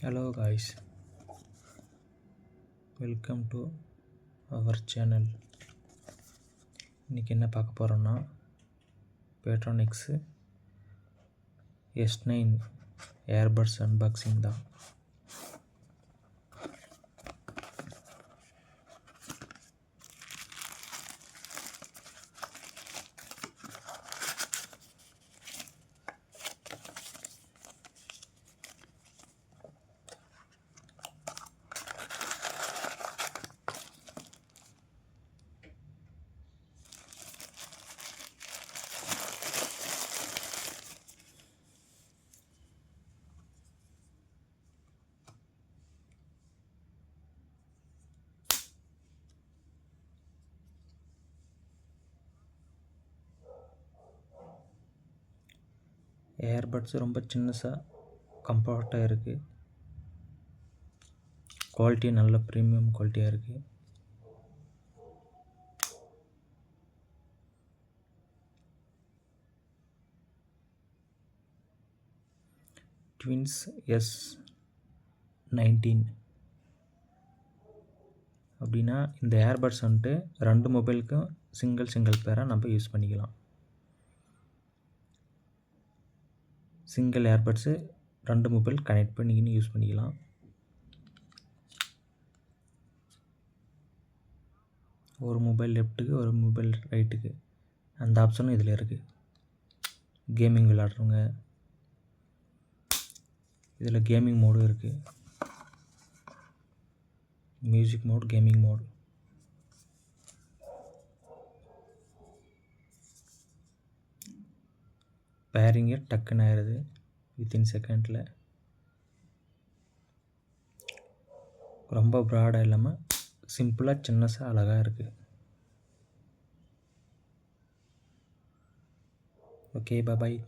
Hello guys, welcome to our channel. இன்னைக்கு என்ன பார்க்க போகிறோன்னா பேட்ரானிக்ஸ் S9 ஏர்பட்ஸ் அன்பாக்சிங் தான். ஏர்பட்ஸ் ரொம்ப சின்னசாக கம்ஃபர்ட்டாக இருக்குது. குவாலிட்டி நல்ல ப்ரீமியம் குவாலிட்டியாக இருக்குது. ட்வின்ஸ் S19 அப்படின்னா இந்த ஏர்பட்ஸ் வந்துட்டு ரெண்டு மொபைலுக்கும் சிங்கிள் பேராக நம்ம யூஸ் பண்ணிக்கலாம். சிங்கிள் ஏர்பட்ஸு ரெண்டு மொபைல் கனெக்ட் பண்ணிக்கின்னு யூஸ் பண்ணிக்கலாம். ஒரு மொபைல் லெஃப்ட்டுக்கு ஒரு மொபைல் ரைட்டுக்கு அந்த ஆப்ஷனும் இதில் இருக்குது. கேமிங் விளாட்றவங்க இதில் கேமிங் மோடும் இருக்குது. Music mode, gaming mode. பேரிங்கே டக்குன்னு ஆயிடுது வித்தின் செகண்டில். ரொம்ப ப்ராடாக இல்லாமல் சிம்பிளாக சின்னசாக அழகாக இருக்குது. ஓகே, பாய்.